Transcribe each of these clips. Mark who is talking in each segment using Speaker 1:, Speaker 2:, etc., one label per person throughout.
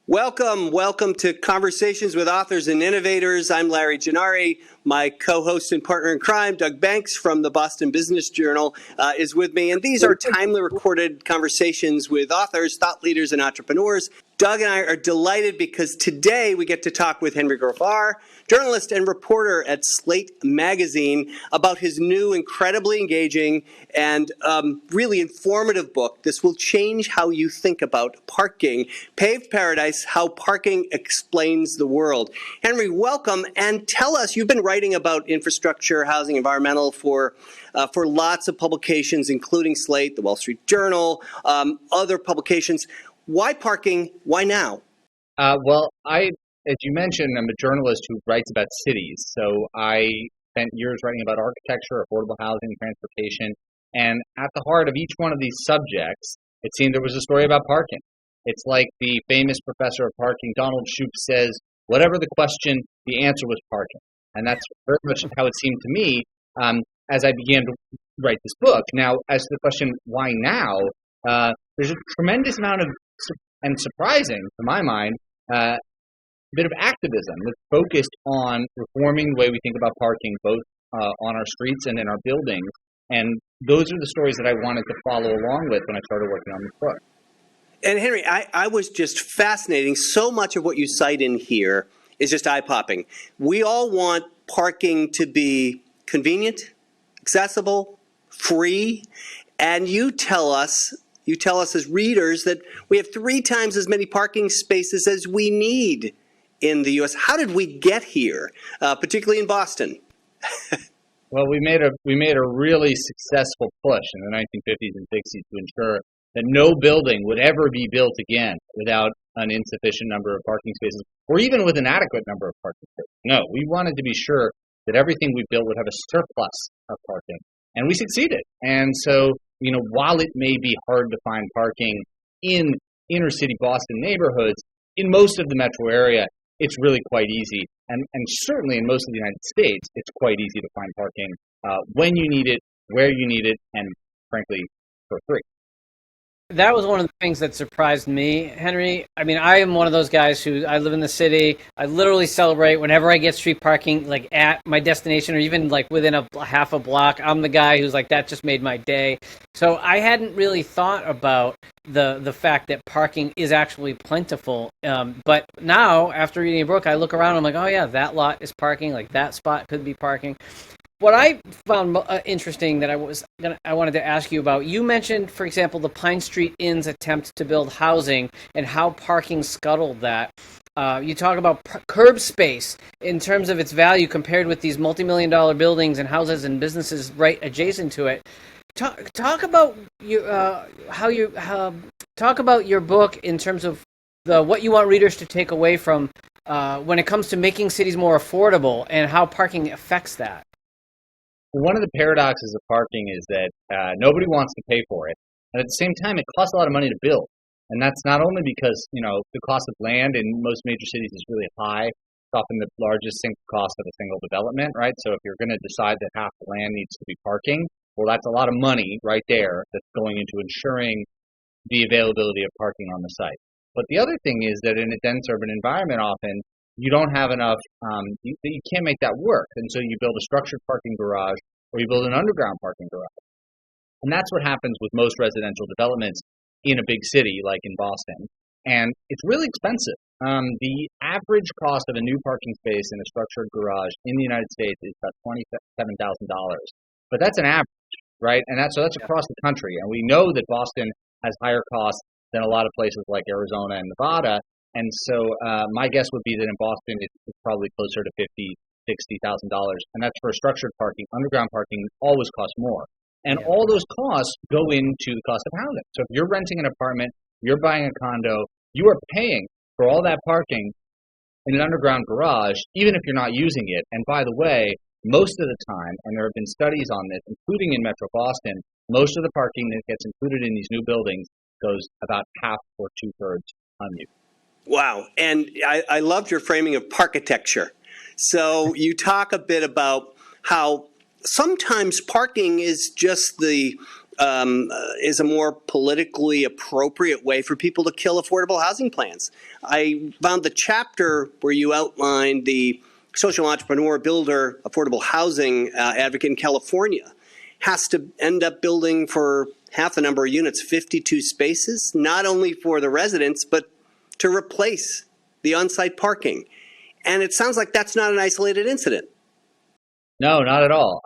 Speaker 1: Welcome to Conversations with Authors and Innovators. I'm Larry Gennari. My co-host and partner in crime, Doug Banks from the Boston Business Journal, is with me. And these are timely recorded conversations with authors, thought leaders, and entrepreneurs. Doug and I are delighted because today we get to talk with Henry Grabar, journalist and reporter at Slate Magazine, about his new, incredibly engaging and really informative book. This will change how you think about parking. Paved Paradise, How Parking Explains the World. Henry, welcome, and tell us, you've been writing about infrastructure, housing, environmental for lots of publications, including Slate, the Wall Street Journal, other publications. Why parking? Why now?
Speaker 2: As you mentioned, I'm a journalist who writes about cities. So I spent years writing about architecture, affordable housing, transportation. And at the heart of each one of these subjects, it seemed there was a story about parking. It's like the famous professor of parking, Donald Shoup, says, whatever the question, the answer was parking. And that's very much how it seemed to me as I began to write this book. Now, as to the question, why now? There's a tremendous amount of, and surprising to my mind, bit of activism that's focused on reforming the way we think about parking, both on our streets and in our buildings. And those are the stories that I wanted to follow along with when I started working on this book.
Speaker 1: And Henry, I was just fascinating. So much of what you cite in here is just eye-popping. We all want parking to be convenient, accessible, free, and you tell us as readers that we have 3 times as many parking spaces as we need in the U.S. How did we get here, particularly in Boston?
Speaker 2: Well, we made a really successful push in the 1950s and 60s to ensure that no building would ever be built again without an insufficient number of parking spaces, or even with an adequate number of parking spaces. No, we wanted to be sure that everything we built would have a surplus of parking, and we succeeded. And so, while it may be hard to find parking in inner city Boston neighborhoods, in most of the metro area, it's really quite easy. And certainly in most of the United States, it's quite easy to find parking when you need it, where you need it, and frankly, for free.
Speaker 3: That was one of the things that surprised me, Henry. I mean, I am one of those guys I live in the city. I literally celebrate whenever I get street parking, like at my destination or even like within a half a block. I'm the guy who's like, that just made my day. So I hadn't really thought about the fact that parking is actually plentiful. But now, after reading a book, I look around and I'm like, oh yeah, that lot is parking. Like that spot could be parking. What I found interesting that I wanted to ask you about, you mentioned, for example, the Pine Street Inn's attempt to build housing and how parking scuttled that. You talk about curb space in terms of its value compared with these multi-million-dollar buildings and houses and businesses right adjacent to it. Talk about talk about your book in terms of what you want readers to take away from when it comes to making cities more affordable and how parking affects that.
Speaker 2: One of the paradoxes of parking is that nobody wants to pay for it, and at the same time, it costs a lot of money to build. And that's not only because the cost of land in most major cities is really high. It's often the largest single cost of a single development, right? So if you're going to decide that half the land needs to be parking, well, that's a lot of money right there that's going into ensuring the availability of parking on the site. But the other thing is that in a dense urban environment, often you don't have enough, you can't make that work. And so you build a structured parking garage or you build an underground parking garage. And that's what happens with most residential developments in a big city like in Boston. And it's really expensive. The average cost of a new parking space in a structured garage in the United States is about $27,000. But that's an average, right? And that's across the country. And we know that Boston has higher costs than a lot of places like Arizona and Nevada. And so my guess would be that in Boston, it's probably closer to $50,000, $60,000. And that's for structured parking. Underground parking always costs more. And all those costs go into the cost of housing. So if you're renting an apartment, you're buying a condo, you are paying for all that parking in an underground garage, even if you're not using it. And by the way, most of the time, and there have been studies on this, including in Metro Boston, most of the parking that gets included in these new buildings goes about half or 2/3 unused.
Speaker 1: Wow. And I loved your framing of parkitecture. So you talk a bit about how sometimes parking is just the is a more politically appropriate way for people to kill affordable housing plans. I found the chapter where you outlined the social entrepreneur, builder, affordable housing advocate in California has to end up building for half the number of units, 52 spaces, not only for the residents, but to replace the on-site parking. And it sounds like that's not an isolated incident.
Speaker 2: No, not at all.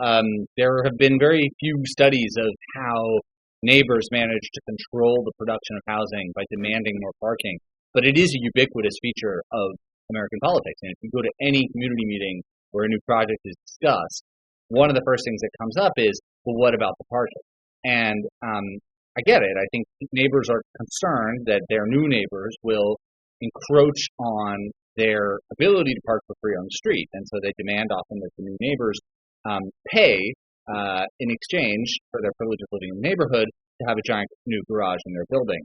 Speaker 2: There have been very few studies of how neighbors manage to control the production of housing by demanding more parking. But it is a ubiquitous feature of American politics. And if you go to any community meeting where a new project is discussed, one of the first things that comes up is, well, what about the parking? And I get it. I think neighbors are concerned that their new neighbors will encroach on their ability to park for free on the street. And so they demand often that the new neighbors pay in exchange for their privilege of living in the neighborhood to have a giant new garage in their building.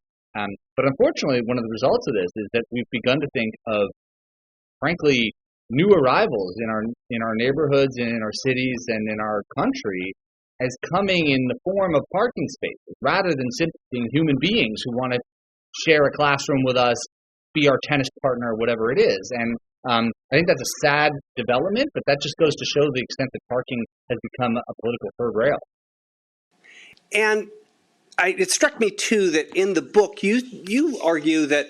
Speaker 2: But unfortunately, one of the results of this is that we've begun to think of, frankly, new arrivals in our neighborhoods and in our cities and in our country as coming in the form of parking spaces, rather than simply being human beings who want to share a classroom with us, be our tennis partner, whatever it is. And I think that's a sad development, but that just goes to show the extent that parking has become a political third rail.
Speaker 1: And it struck me, too, that in the book, you argue that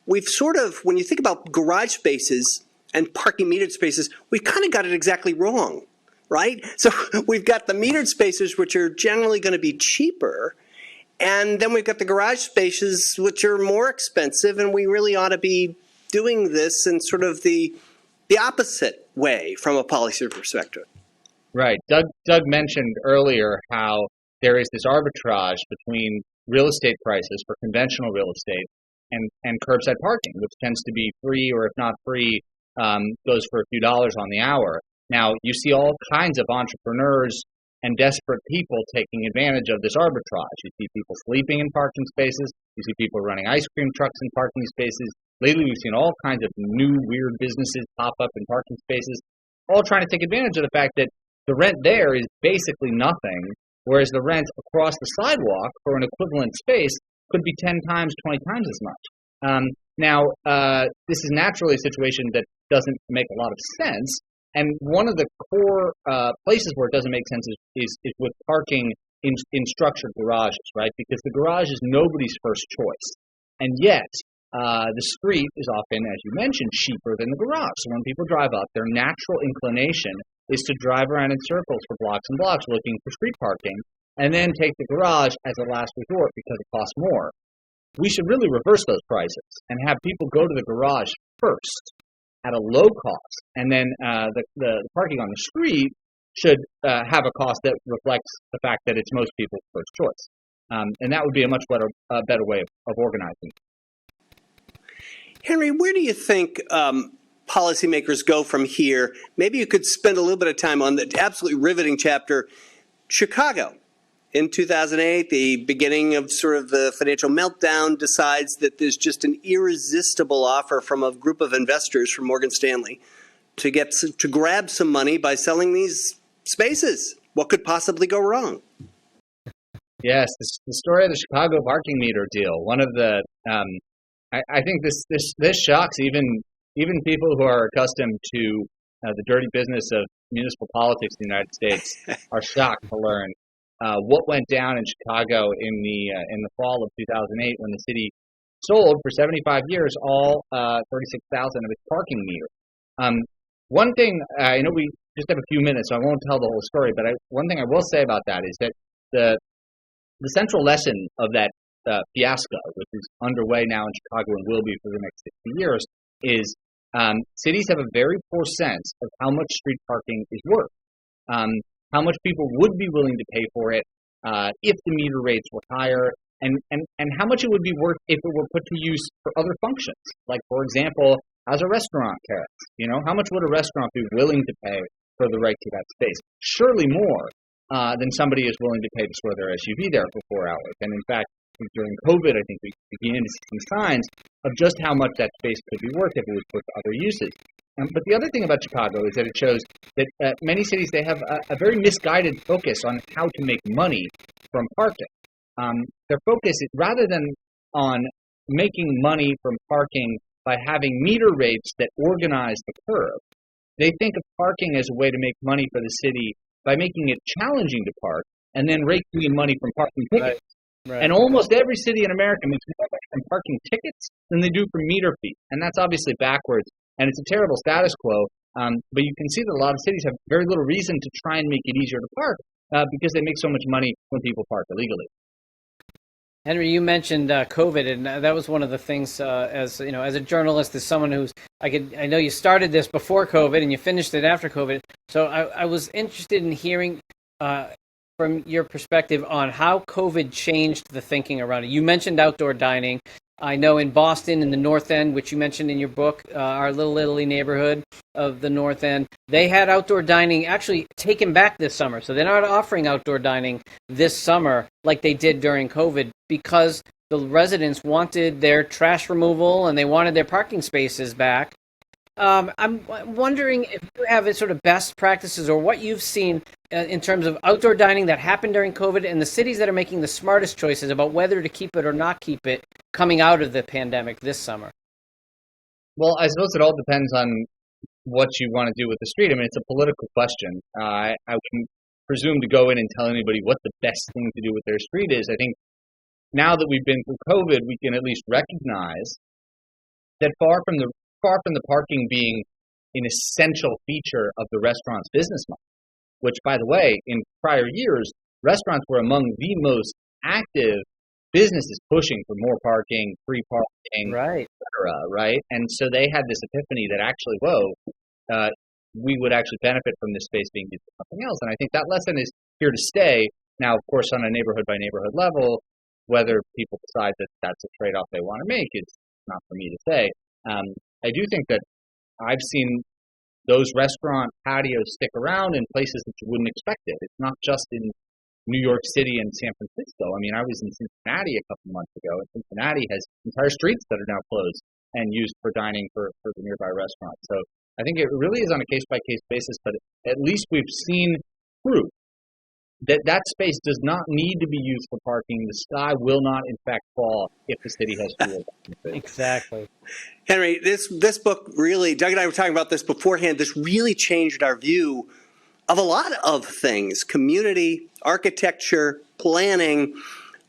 Speaker 1: we've sort of, when you think about garage spaces and parking metered spaces, we've kind of got it exactly wrong, right? So we've got the metered spaces, which are generally going to be cheaper, and then we've got the garage spaces, which are more expensive, and we really ought to be doing this in sort of the opposite way from a policy perspective.
Speaker 2: Right. Doug mentioned earlier how there is this arbitrage between real estate prices for conventional real estate and curbside parking, which tends to be free, or if not free, goes for a few dollars on the hour. Now, you see all kinds of entrepreneurs and desperate people taking advantage of this arbitrage. You see people sleeping in parking spaces. You see people running ice cream trucks in parking spaces. Lately, we've seen all kinds of new weird businesses pop up in parking spaces, all trying to take advantage of the fact that the rent there is basically nothing, whereas the rent across the sidewalk for an equivalent space could be 10 times, 20 times as much. Now, this is naturally a situation that doesn't make a lot of sense. And one of the core places where it doesn't make sense is with parking in structured garages, right? Because the garage is nobody's first choice. And yet, the street is often, as you mentioned, cheaper than the garage. So when people drive up, their natural inclination is to drive around in circles for blocks and blocks looking for street parking, and then take the garage as a last resort because it costs more. We should really reverse those prices and have people go to the garage first at a low cost, and then the parking on the street should have a cost that reflects the fact that it's most people's first choice. And that would be a much better way of organizing.
Speaker 1: Henry, where do you think policymakers go from here? Maybe you could spend a little bit of time on the absolutely riveting chapter, Chicago. In 2008, the beginning of sort of the financial meltdown, decides that there's just an irresistible offer from a group of investors from Morgan Stanley to grab some money by selling these spaces. What could possibly go wrong?
Speaker 2: Yes, the story of the Chicago parking meter deal. One of the, I think this shocks even people who are accustomed to the dirty business of municipal politics in the United States are shocked to learn what went down in Chicago in the fall of 2008 when the city sold for 75 years all 36,000 of its parking meters. One thing, I know we just have a few minutes, so I won't tell the whole story, but one thing I will say about that is that the central lesson of that fiasco, which is underway now in Chicago and will be for the next 60 years, is cities have a very poor sense of how much street parking is worth. How much people would be willing to pay for it if the meter rates were higher, and how much it would be worth if it were put to use for other functions. Like, for example, as a restaurant carrots. How much would a restaurant be willing to pay for the right to that space? Surely more than somebody is willing to pay to store their SUV there for 4 hours. And in fact, during COVID, I think we began to see some signs of just how much that space could be worth if it was put to other uses. But the other thing about Chicago is that it shows that many cities, they have a very misguided focus on how to make money from parking. their focus is, rather than on making money from parking by having meter rates that organize the curve, they think of parking as a way to make money for the city by making it challenging to park and then raking in money from parking tickets.
Speaker 3: Right.
Speaker 2: And almost every city in America makes more money from parking tickets than they do from meter fees. And that's obviously backwards. And it's a terrible status quo. But you can see that a lot of cities have very little reason to try and make it easier to park because they make so much money when people park illegally.
Speaker 3: Henry, you mentioned COVID, and that was one of the things. As you know, as a journalist, as someone I know you started this before COVID and you finished it after COVID. So I was interested in hearing from your perspective on how COVID changed the thinking around it. You mentioned outdoor dining. I know in Boston, in the North End, which you mentioned in your book, our Little Italy neighborhood of the North End, they had outdoor dining actually taken back this summer. So they're not offering outdoor dining this summer like they did during COVID because the residents wanted their trash removal and they wanted their parking spaces back. I'm wondering if you have sort of best practices or what you've seen in terms of outdoor dining that happened during COVID and the cities that are making the smartest choices about whether to keep it or not keep it coming out of the pandemic this summer.
Speaker 2: Well, I suppose it all depends on what you want to do with the street. I mean, it's a political question. I wouldn't presume to go in and tell anybody what the best thing to do with their street is. I think now that we've been through COVID, we can at least recognize that far from the parking being an essential feature of the restaurant's business model, which, by the way, in prior years, restaurants were among the most active businesses pushing for more parking, free parking,
Speaker 3: right,
Speaker 2: et cetera, right? And so they had this epiphany that actually, we would actually benefit from this space being used for something else. And I think that lesson is here to stay. Now, of course, on a neighborhood-by-neighborhood level, whether people decide that that's a trade-off they want to make, it's not for me to say. I do think that I've seen those restaurant patios stick around in places that you wouldn't expect it. It's not just in New York City and San Francisco. I mean, I was in Cincinnati a couple months ago, and Cincinnati has entire streets that are now closed and used for dining for the nearby restaurants. So I think it really is on a case-by-case basis, but at least we've seen proof that space does not need to be used for parking. The sky will not, in fact, fall if the city has to.
Speaker 3: Exactly.
Speaker 1: Henry, this book really, Doug and I were talking about this beforehand, this really changed our view of a lot of things: community, architecture, planning.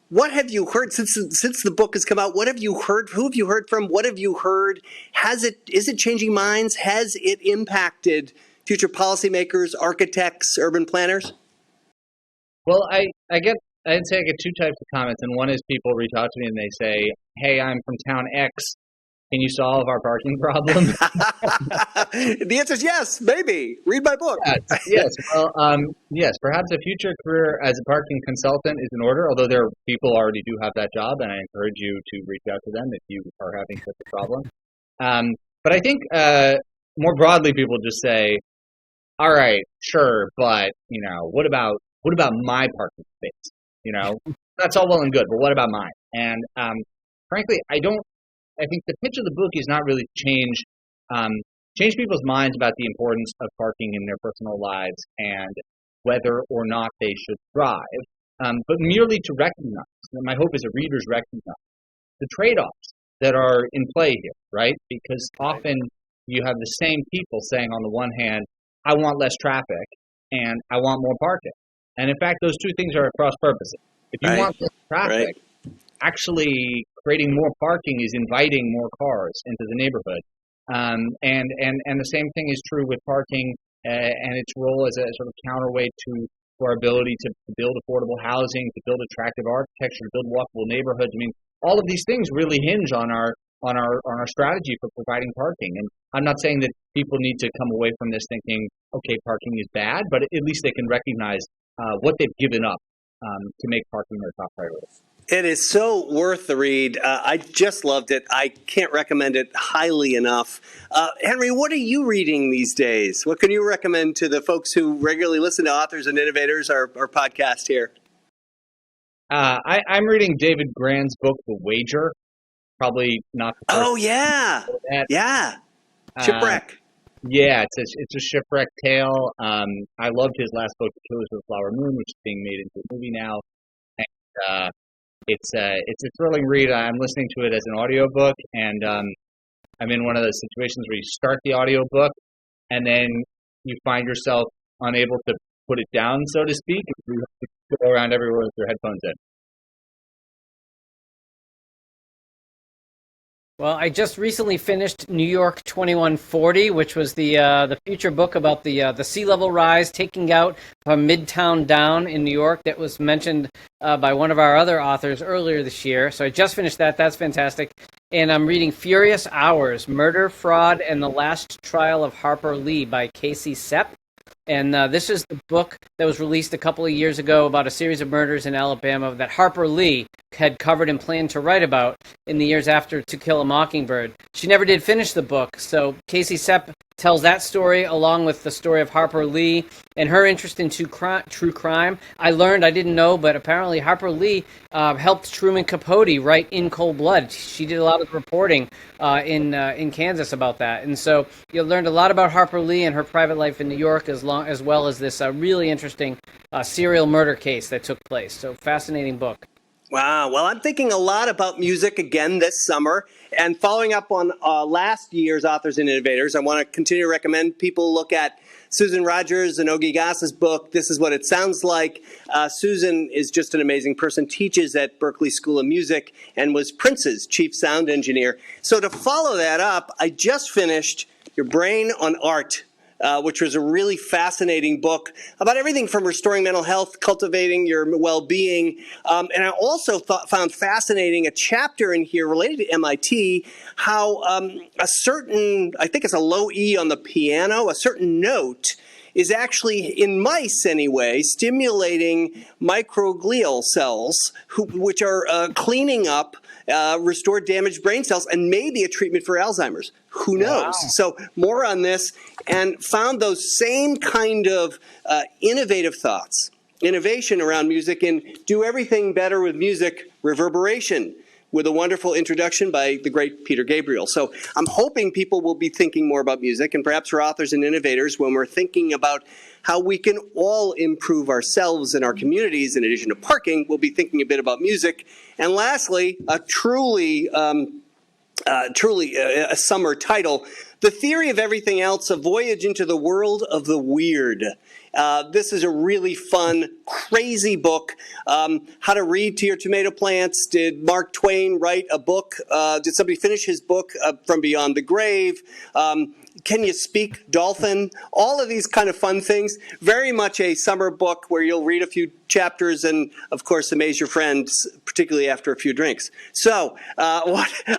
Speaker 1: What have you heard since the book has come out? What have you heard? Who have you heard from? What have you heard? Is it changing minds? Has it impacted future policymakers, architects, urban planners?
Speaker 2: Well, I'd say I get two types of comments, and one is people reach out to me and they say, "Hey, I'm from town X. Can you solve our parking problem?"
Speaker 1: The answer is yes, maybe. Read my book.
Speaker 2: Yes. Well, yes. Perhaps a future career as a parking consultant is in order, although there are people already do have that job, and I encourage you to reach out to them if you are having such a problem. But I think more broadly, people just say, "All right, sure, but what about my parking space? That's all well and good, but what about mine?" And frankly, I think the pitch of the book is not really change people's minds about the importance of parking in their personal lives and whether or not they should drive, but merely to recognize, and my hope is that readers recognize the trade-offs that are in play here, right? Because often you have the same people saying on the one hand, "I want less traffic," and "I want more parking." And in fact, those two things are at cross purposes. If you want less traffic, actually creating more parking is inviting more cars into the neighborhood. And the same thing is true with parking and its role as a sort of counterweight to our ability to build affordable housing, to build attractive architecture, to build walkable neighborhoods. I mean, all of these things really hinge on our strategy for providing parking. And I'm not saying that people need to come away from this thinking, okay, parking is bad, but at least they can recognize what they've given up to make parking their top priority.
Speaker 1: It is so worth the read. I just loved it. I can't recommend it highly enough. Henry, what are you reading these days? What can you recommend to the folks who regularly listen to Authors and Innovators, our podcast here?
Speaker 2: I'm reading David Grann's book, The Wager. Probably not the first.
Speaker 1: Oh, yeah. Yeah. Shipwreck.
Speaker 2: Yeah, it's a shipwreck tale. I loved his last book, The Killers of the Flower Moon, which is being made into a movie now. And it's a thrilling read. I'm listening to it as an audiobook, and I'm in one of those situations where you start the audiobook and then you find yourself unable to put it down, so to speak. You have to go around everywhere with your headphones in.
Speaker 3: Well, I just recently finished New York 2140, which was the future book about the sea level rise taking out from Midtown down in New York that was mentioned by one of our other authors earlier this year. So I just finished that. That's fantastic. And I'm reading Furious Hours, Murder, Fraud, and the Last Trial of Harper Lee by Casey Sepp. And this is the book that was released a couple of years ago about a series of murders in Alabama that Harper Lee had covered and planned to write about in the years after To Kill a Mockingbird. She never did finish the book, so Casey Sepp tells that story along with the story of Harper Lee and her interest in true crime. I didn't know, but apparently Harper Lee helped Truman Capote write In Cold Blood. She did a lot of reporting in Kansas about that. And so you learned a lot about Harper Lee and her private life in New York as well as this really interesting serial murder case that took place. So fascinating book.
Speaker 1: Wow. Well, I'm thinking a lot about music again this summer. And following up on last year's Authors and Innovators, I want to continue to recommend people look at Susan Rogers and Ogie Gass's book, This Is What It Sounds Like. Susan is just an amazing person, teaches at Berklee School of Music, and was Prince's chief sound engineer. So to follow that up, I just finished Your Brain on Art, which was a really fascinating book about everything from restoring mental health, cultivating your well-being. And I also found fascinating a chapter in here related to MIT, how a certain, I think it's a low E on the piano, a certain note is actually, in mice anyway, stimulating microglial cells, which are cleaning up restored damaged brain cells and maybe a treatment for Alzheimer's. Who knows? Wow. So more on this, and found those same kind of innovative thoughts, innovation around music, and Do Everything Better with Music, Reverberation, with a wonderful introduction by the great Peter Gabriel. So I'm hoping people will be thinking more about music, and perhaps for authors and innovators, when we're thinking about how we can all improve ourselves and our communities, in addition to parking, we'll be thinking a bit about music. And lastly, a truly a summer title, The Theory of Everything Else, A Voyage into the World of the Weird. This is a really fun, crazy book. How to Read to Your Tomato Plants. Did Mark Twain write a book? Did somebody finish his book, From Beyond the Grave? Can You Speak, Dolphin? All of these kind of fun things. Very much a summer book where you'll read a few chapters and, of course, amaze your friends, particularly after a few drinks. So I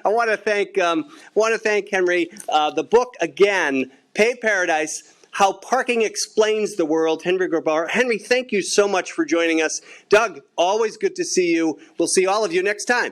Speaker 1: want to thank Henry. The book, again, Paved Paradise, How Parking Explains the World, Henry Grabar. Henry, thank you so much for joining us. Doug, always good to see you. We'll see all of you next time.